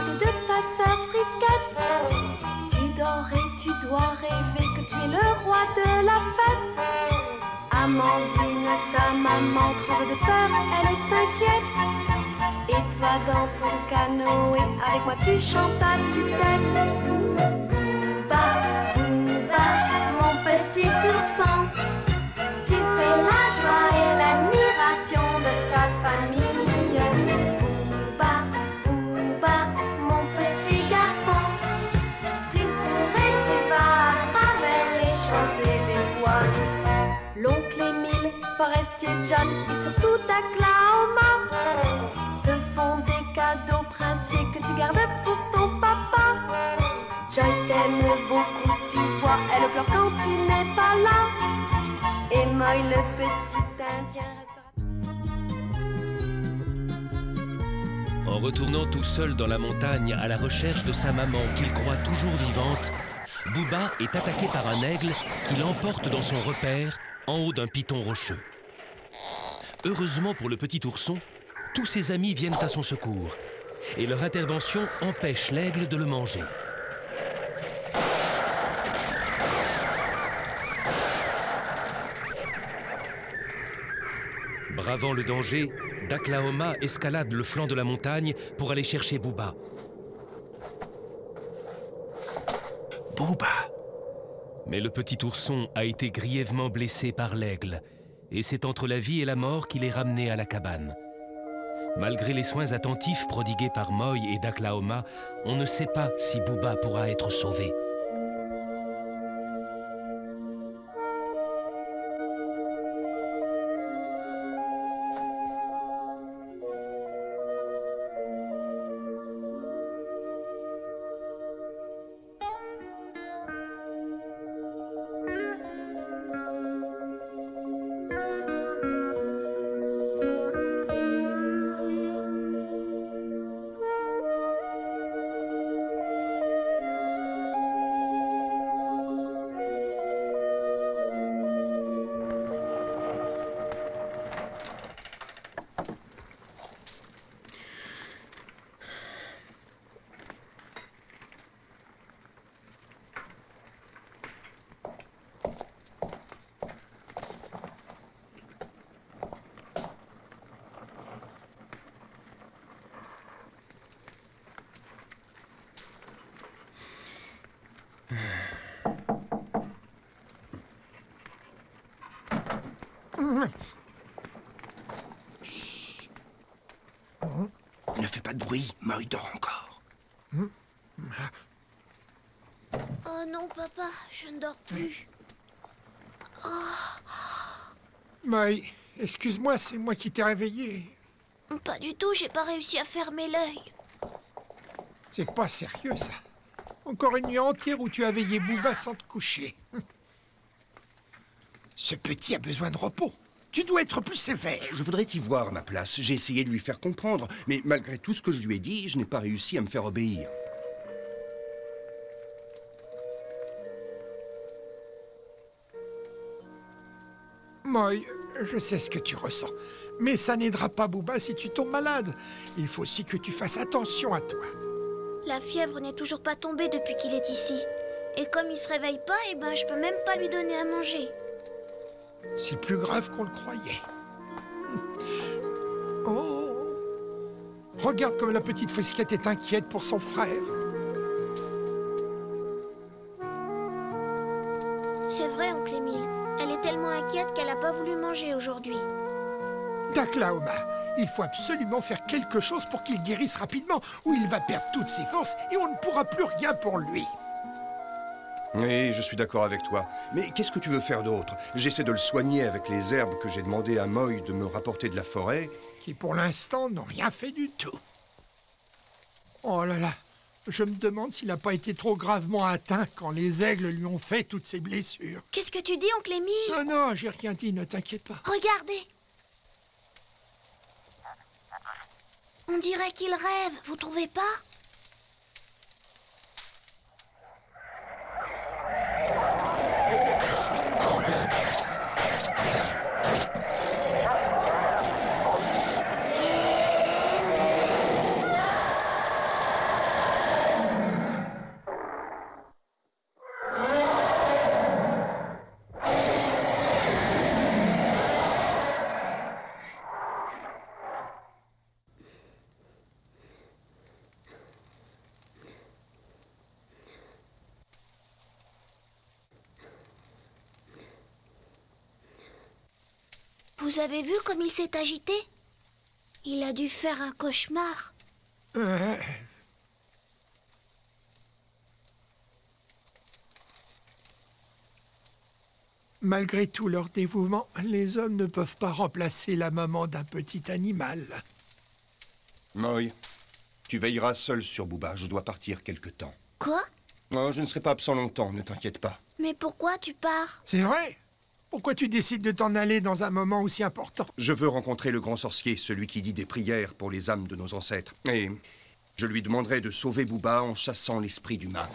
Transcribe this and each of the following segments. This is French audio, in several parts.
côté de ta sœur Frisquette. Tu dors et tu dois rêver que tu es le roi de la fête. Amandine, ta maman tremble de peur, elle s'inquiète. Et toi dans ton canoë, avec moi tu chantes à tue-tête. Booba, mon petit ourson, tu fais la joie et l'admiration de ta famille. Booba, mon petit garçon, tu cours et tu vas à travers les champs et les bois. L'oncle Émile, Forestier John et surtout Taklaoma te font des cadeaux princiers que tu gardes pour ton papa. Joy t'aime beaucoup, tu vois, elle pleure quand tu n'es pas là. Et Moy, le petit Indien, En retournant tout seul dans la montagne à la recherche de sa maman qu'il croit toujours vivante, Booba est attaqué par un aigle qui l'emporte dans son repère en haut d'un piton rocheux. Heureusement pour le petit ourson, tous ses amis viennent à son secours et leur intervention empêche l'aigle de le manger. Bravant le danger, Taklaoma escalade le flanc de la montagne pour aller chercher Booba. Booba! Mais le petit ourson a été grièvement blessé par l'aigle et c'est entre la vie et la mort qu'il est ramené à la cabane. Malgré les soins attentifs prodigués par Moy et Taklaoma, on ne sait pas si Booba pourra être sauvé. Chut. Ne fais pas de bruit, Moy dort encore. Oh non, papa, je ne dors plus. Moy, excuse-moi, c'est moi qui t'ai réveillé. Pas du tout, j'ai pas réussi à fermer l'œil. C'est pas sérieux, ça. Encore une nuit entière où tu as veillé Booba sans te coucher. Ce petit a besoin de repos. Tu dois être plus sévère. Je voudrais t'y voir à ma place. J'ai essayé de lui faire comprendre, mais malgré tout ce que je lui ai dit, je n'ai pas réussi à me faire obéir. Moy, je sais ce que tu ressens. Mais ça n'aidera pas Booba si tu tombes malade. Il faut aussi que tu fasses attention à toi. La fièvre n'est toujours pas tombée depuis qu'il est ici. Et comme il se réveille pas, eh ben, je peux même pas lui donner à manger. C'est plus grave qu'on le croyait. Oh! Regarde comme la petite Frisquette est inquiète pour son frère. C'est vrai, oncle Émile. Elle est tellement inquiète qu'elle a pas voulu manger aujourd'hui. Taklaoma, il faut absolument faire quelque chose pour qu'il guérisse rapidement, ou il va perdre toutes ses forces et on ne pourra plus rien pour lui. Oui, je suis d'accord avec toi. Mais qu'est-ce que tu veux faire d'autre? J'essaie de le soigner avec les herbes que j'ai demandé à Moy de me rapporter de la forêt. Qui, pour l'instant, n'ont rien fait du tout. Oh là là, je me demande s'il n'a pas été trop gravement atteint quand les aigles lui ont fait toutes ces blessures. Qu'est-ce que tu dis, oncle Émile? Non, non, j'ai rien dit, ne t'inquiète pas. Regardez! On dirait qu'il rêve, vous trouvez pas? Vous avez vu comme il s'est agité? Il a dû faire un cauchemar. Malgré tout leur dévouement, les hommes ne peuvent pas remplacer la maman d'un petit animal. Moy, tu veilleras seul sur Booba. Je dois partir quelque temps. Quoi? Oh, je ne serai pas absent longtemps, ne t'inquiète pas. Mais pourquoi tu pars? C'est vrai? Pourquoi tu décides de t'en aller dans un moment aussi important? Je veux rencontrer le grand sorcier, celui qui dit des prières pour les âmes de nos ancêtres. Et je lui demanderai de sauver Booba en chassant l'esprit du mal.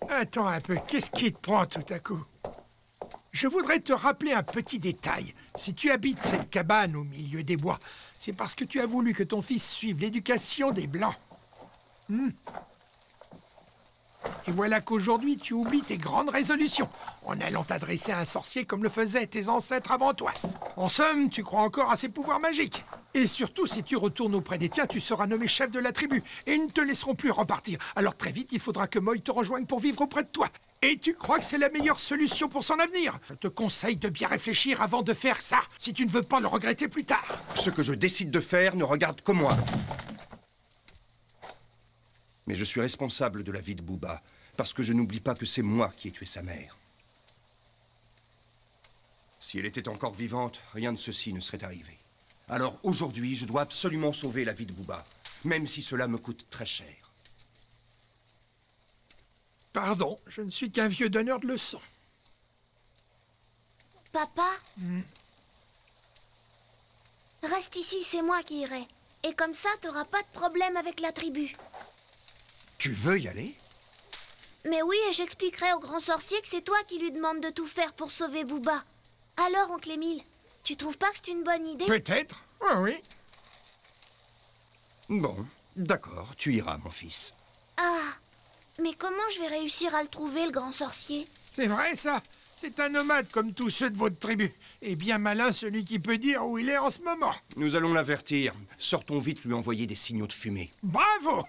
Attends un peu, qu'est-ce qui te prend tout à coup? Je voudrais te rappeler un petit détail. Si tu habites cette cabane au milieu des bois, c'est parce que tu as voulu que ton fils suive l'éducation des Blancs. Et voilà qu'aujourd'hui, tu oublies tes grandes résolutions en allant t'adresser à un sorcier comme le faisaient tes ancêtres avant toi. En somme, tu crois encore à ses pouvoirs magiques. Et surtout, si tu retournes auprès des tiens, tu seras nommé chef de la tribu et ils ne te laisseront plus repartir. Alors très vite, il faudra que Moy te rejoigne pour vivre auprès de toi. Et tu crois que c'est la meilleure solution pour son avenir? Je te conseille de bien réfléchir avant de faire ça, si tu ne veux pas le regretter plus tard. Ce que je décide de faire ne regarde que moi. Mais je suis responsable de la vie de Booba, parce que je n'oublie pas que c'est moi qui ai tué sa mère. Si elle était encore vivante, rien de ceci ne serait arrivé. Alors aujourd'hui, je dois absolument sauver la vie de Booba, même si cela me coûte très cher. Pardon, je ne suis qu'un vieux donneur de leçons. Papa? Reste ici, c'est moi qui irai. Et comme ça, t'auras pas de problème avec la tribu. Tu veux y aller? Mais oui, et j'expliquerai au grand sorcier que c'est toi qui lui demande de tout faire pour sauver Booba. Alors, oncle Émile, tu trouves pas que c'est une bonne idée? Peut-être, oui. Bon, d'accord, tu iras, mon fils. Ah, mais comment je vais réussir à le trouver, le grand sorcier? C'est vrai, ça. C'est un nomade comme tous ceux de votre tribu. Et bien malin celui qui peut dire où il est en ce moment. Nous allons l'avertir. Sortons vite lui envoyer des signaux de fumée. Bravo!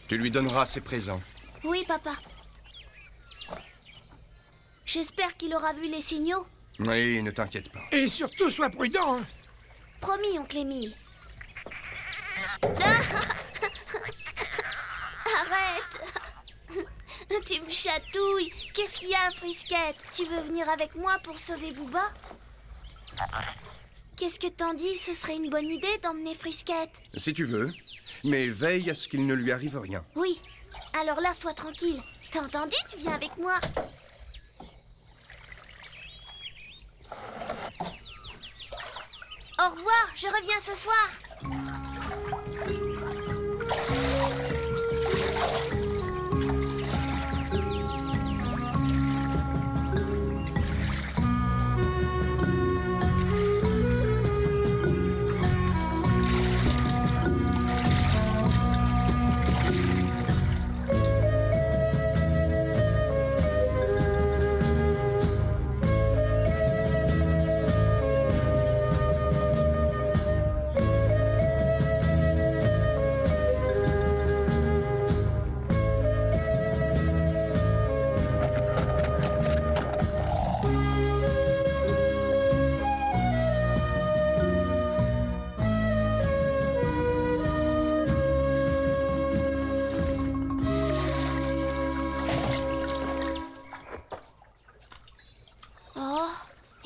Tu lui donneras ses présents. Oui, papa. J'espère qu'il aura vu les signaux. Oui, ne t'inquiète pas. Et surtout, sois prudent. Hein. Promis, oncle Émile. Arrête! Tu me chatouilles. Qu'est-ce qu'il y a, Frisquette? Tu veux venir avec moi pour sauver Booba? Qu'est-ce que t'en dis? Ce serait une bonne idée d'emmener Frisquette. Si tu veux. Mais veille à ce qu'il ne lui arrive rien. Oui. Alors là, sois tranquille. T'as entendu? Tu viens avec moi. Au revoir, je reviens ce soir.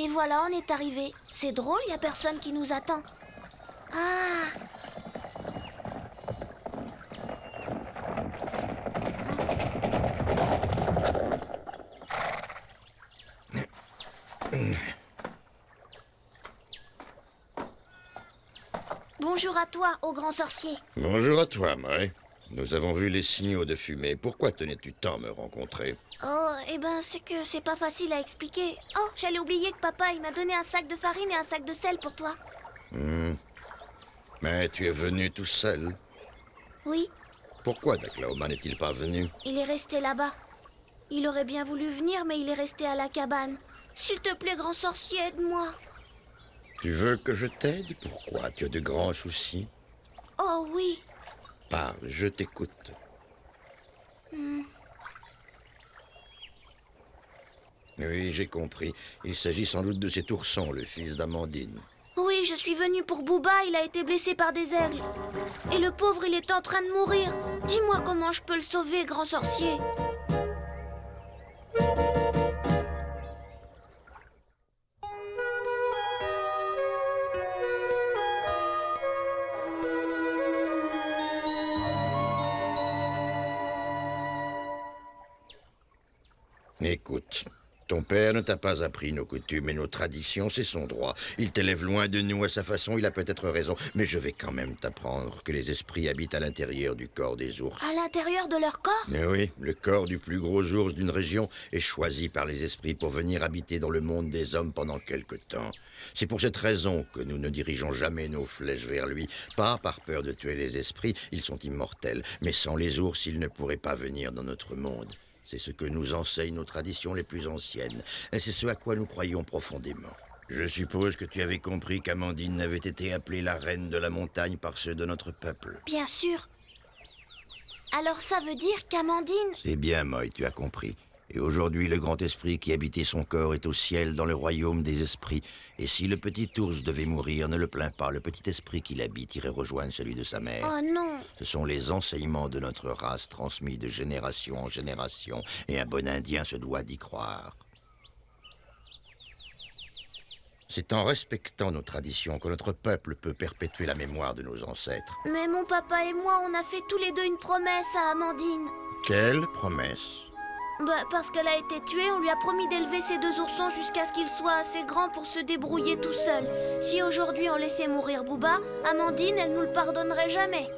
Et voilà, on est arrivé. C'est drôle, il n'y a personne qui nous attend. Ah! Bonjour à toi, au grand sorcier. Bonjour à toi, Moy. Nous avons vu les signaux de fumée. Pourquoi tenais-tu tant à me rencontrer? Oh, eh ben, c'est que c'est pas facile à expliquer. Oh, j'allais oublier que papa, il m'a donné un sac de farine et un sac de sel pour toi. Mais tu es venu tout seul. Oui, Pourquoi Daklaoma n'est-il pas venu? il est resté là-bas. Il aurait bien voulu venir, mais il est resté à la cabane. S'il te plaît, grand sorcier, aide-moi. Tu veux que je t'aide? Pourquoi? Tu as de grands soucis? Oh oui. Parle, je t'écoute. Oui, j'ai compris. Il s'agit sans doute de cet ourson, le fils d'Amandine. Oui, je suis venue pour Booba, il a été blessé par des aigles. Et le pauvre, il est en train de mourir. Dis-moi comment je peux le sauver, grand sorcier. Écoute, ton père ne t'a pas appris nos coutumes et nos traditions, c'est son droit. Il t'élève loin de nous à sa façon, il a peut-être raison. Mais je vais quand même t'apprendre que les esprits habitent à l'intérieur du corps des ours. À l'intérieur de leur corps? Mais oui, le corps du plus gros ours d'une région est choisi par les esprits pour venir habiter dans le monde des hommes pendant quelque temps. C'est pour cette raison que nous ne dirigeons jamais nos flèches vers lui. Pas par peur de tuer les esprits, ils sont immortels. Mais sans les ours, ils ne pourraient pas venir dans notre monde. C'est ce que nous enseignent nos traditions les plus anciennes. Et c'est ce à quoi nous croyons profondément. Je suppose que tu avais compris qu'Amandine avait été appelée la reine de la montagne par ceux de notre peuple. Bien sûr. Alors ça veut dire qu'Amandine... C'est bien, Moy, tu as compris. Et aujourd'hui, le grand esprit qui habitait son corps est au ciel dans le royaume des esprits. Et si le petit ours devait mourir, ne le plains pas, le petit esprit qui l'habite irait rejoindre celui de sa mère. Oh non. Ce sont les enseignements de notre race transmis de génération en génération, et un bon Indien se doit d'y croire. C'est en respectant nos traditions que notre peuple peut perpétuer la mémoire de nos ancêtres. Mais mon papa et moi, on a fait tous les deux une promesse à Amandine. Quelle promesse? Parce qu'elle a été tuée, on lui a promis d'élever ces deux oursons jusqu'à ce qu'ils soient assez grands pour se débrouiller tout seuls. Si aujourd'hui on laissait mourir Booba, Amandine, elle nous le pardonnerait jamais.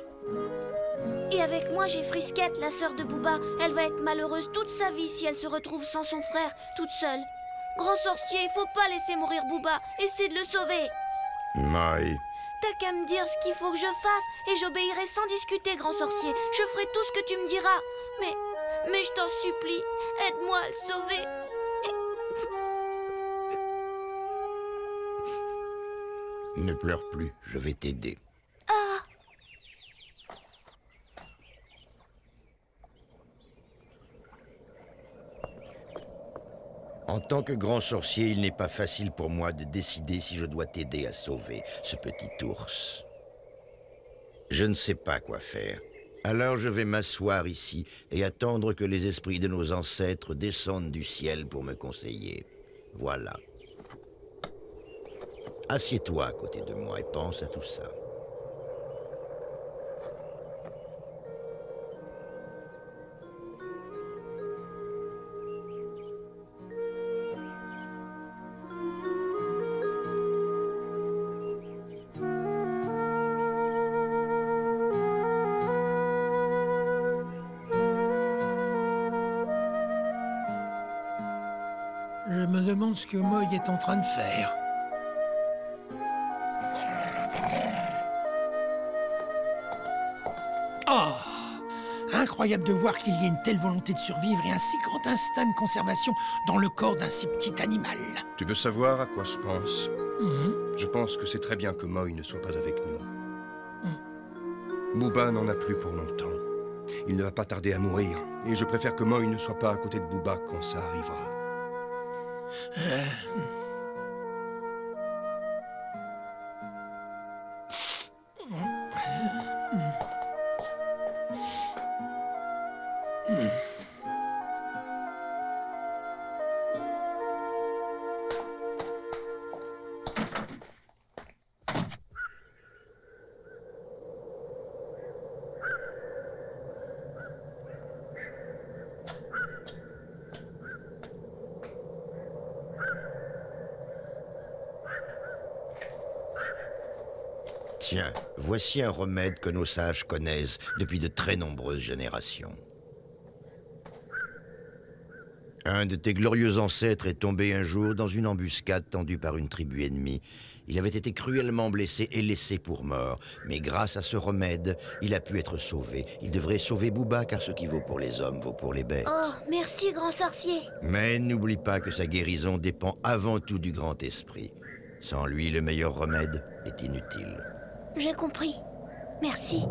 Et avec moi, j'ai Frisquette, la sœur de Booba. Elle va être malheureuse toute sa vie si elle se retrouve sans son frère, toute seule. Grand sorcier, il faut pas laisser mourir Booba. Essaie de le sauver. Moy. T'as qu'à me dire ce qu'il faut que je fasse et j'obéirai sans discuter, grand sorcier. Je ferai tout ce que tu me diras. Mais je t'en supplie, aide-moi à le sauver. Ne pleure plus, je vais t'aider. Ah! En tant que grand sorcier, il n'est pas facile pour moi de décider si je dois t'aider à sauver ce petit ours. Je ne sais pas quoi faire. Alors je vais m'asseoir ici et attendre que les esprits de nos ancêtres descendent du ciel pour me conseiller. Voilà. Assieds-toi à côté de moi et pense à tout ça. Je me demande ce que Moy est en train de faire. Oh! Incroyable de voir qu'il y ait une telle volonté de survivre et un si grand instinct de conservation dans le corps d'un si petit animal. Tu veux savoir à quoi je pense? Je pense que c'est très bien que Moy ne soit pas avec nous. Booba n'en a plus pour longtemps. Il ne va pas tarder à mourir. Et je préfère que Moy ne soit pas à côté de Booba quand ça arrivera. Tiens, voici un remède que nos sages connaissent depuis de très nombreuses générations. Un de tes glorieux ancêtres est tombé un jour dans une embuscade tendue par une tribu ennemie. Il avait été cruellement blessé et laissé pour mort. Mais grâce à ce remède, il a pu être sauvé. Il devrait sauver Booba, car ce qui vaut pour les hommes vaut pour les bêtes. Oh, merci, grand sorcier. Mais n'oublie pas que sa guérison dépend avant tout du grand esprit. Sans lui, le meilleur remède est inutile. J'ai compris. Merci.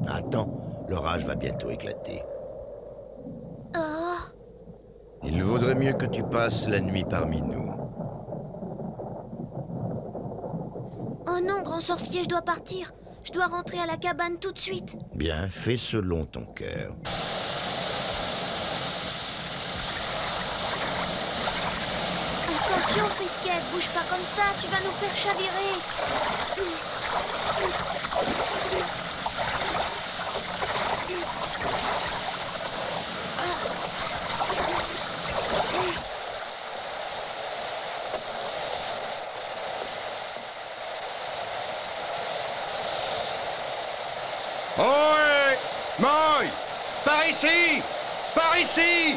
Attends, l'orage va bientôt éclater. Oh, Il vaudrait mieux que tu passes la nuit parmi nous. oh non, grand sorcier, je dois partir. Je dois rentrer à la cabane tout de suite. Bien, fais selon ton cœur. Attention, Frisquette, bouge pas comme ça, tu vas nous faire chavirer. Ohé! Moy! Par ici! Par ici!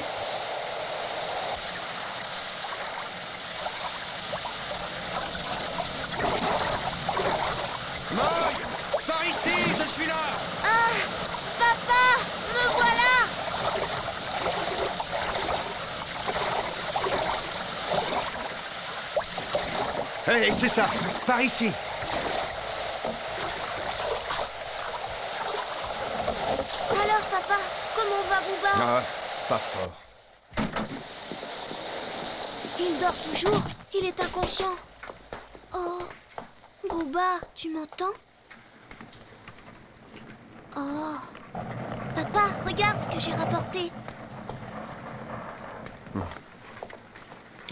Moy! Par ici, je suis là! Ah, papa, me voilà. Hé, c'est ça! Par ici! Alors, papa, comment va Booba? Ah, pas fort. Il dort toujours. Il est inconscient. Oh, Booba, tu m'entends? Oh, papa, regarde ce que j'ai rapporté.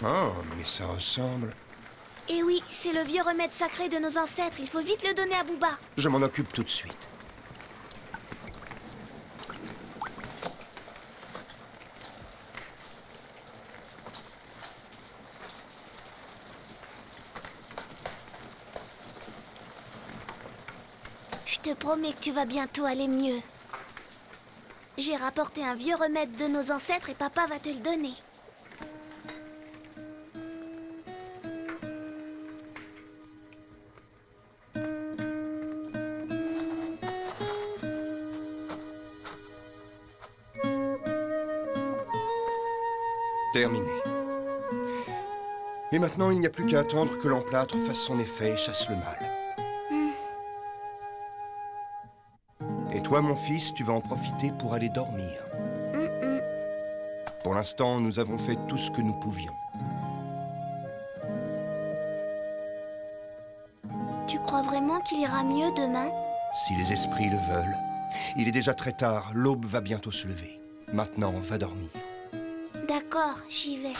Oh, mais ça ressemble... Eh oui, c'est le vieux remède sacré de nos ancêtres. Il faut vite le donner à Booba. Je m'en occupe tout de suite. Je te promets que tu vas bientôt aller mieux. J'ai rapporté un vieux remède de nos ancêtres et papa va te le donner. Terminé. Et maintenant, il n'y a plus qu'à attendre que l'emplâtre fasse son effet et chasse le mal. Et toi, mon fils, tu vas en profiter pour aller dormir. Pour l'instant, nous avons fait tout ce que nous pouvions. Tu crois vraiment qu'il ira mieux demain? Si les esprits le veulent. Il est déjà très tard, l'aube va bientôt se lever. Maintenant, va dormir. D'accord, j'y vais.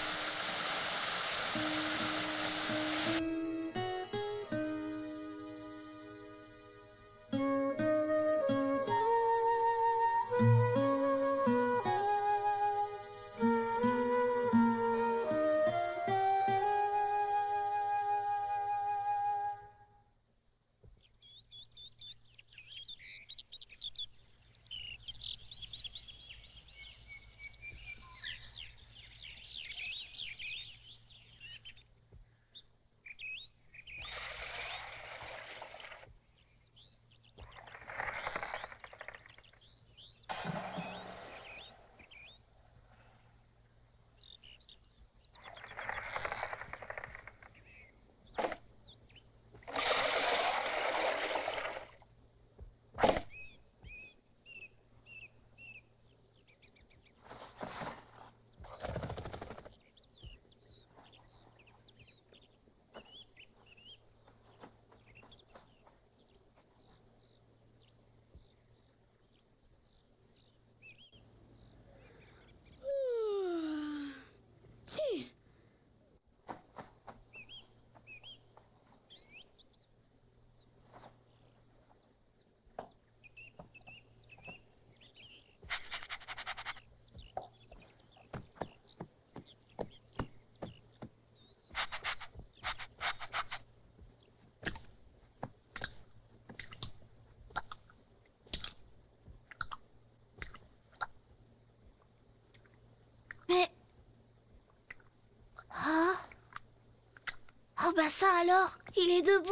bah ça alors, il est debout.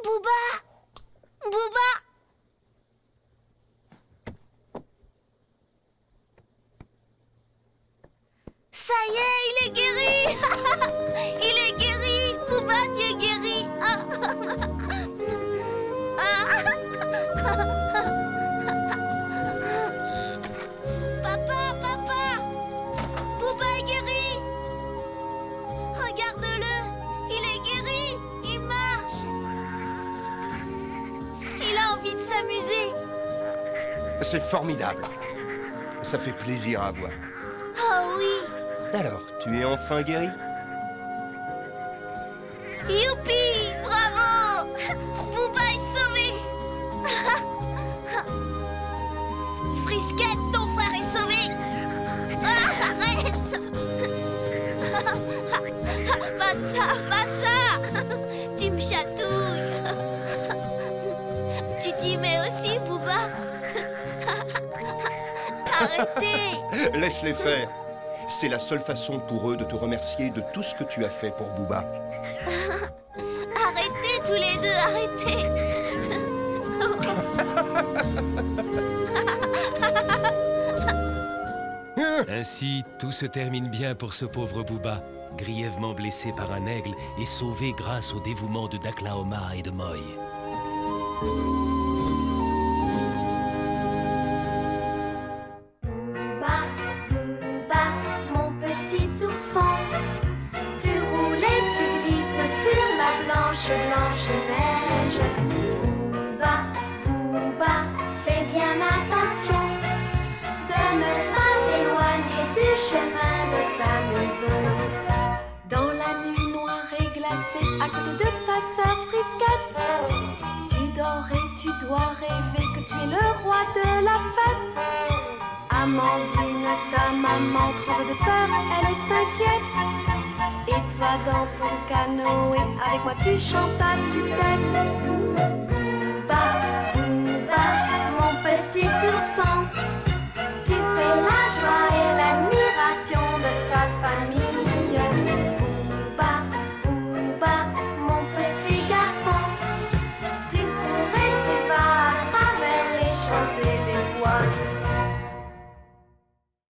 Bouba! Bouba! Ça y est, il est guéri! Il est guéri! Bouba, tu es guéri! Papa, papa! Bouba est guéri! Regarde-le! Il est guéri! Il marche! Il a envie de s'amuser! C'est formidable. Ça fait plaisir à voir. Oh oui! Alors, tu es enfin guéri? Youpi! Bravo! Bouba est sauvé! Frisquette, ton frère est sauvé! Ah, arrête! Pas ça, pas ça! Tu me chatouilles! Tu t'y mets aussi, Bouba? Arrêtez! Laisse-les faire. C'est la seule façon pour eux de te remercier de tout ce que tu as fait pour Bouba. Arrêtez tous les deux, arrêtez! Ainsi, tout se termine bien pour ce pauvre Bouba, grièvement blessé par un aigle et sauvé grâce au dévouement de Daklaoma et de Moy. Bouba, Bouba, mon petit ourson, tu roules et tu glisses sur la blanche, blanche neige. Bouba, Bouba, fais bien attention de ne pas t'éloigner du chemin de ta maison. Dans la nuit noire et glacée, à côté de ta sœur Frisquette, tu dors et tu dois rêver que tu es le roi de la fête. Amandine, ta maman tremble de peur, elle s'inquiète. Et toi dans ton canoë, avec moi tu chantes à tue-tête.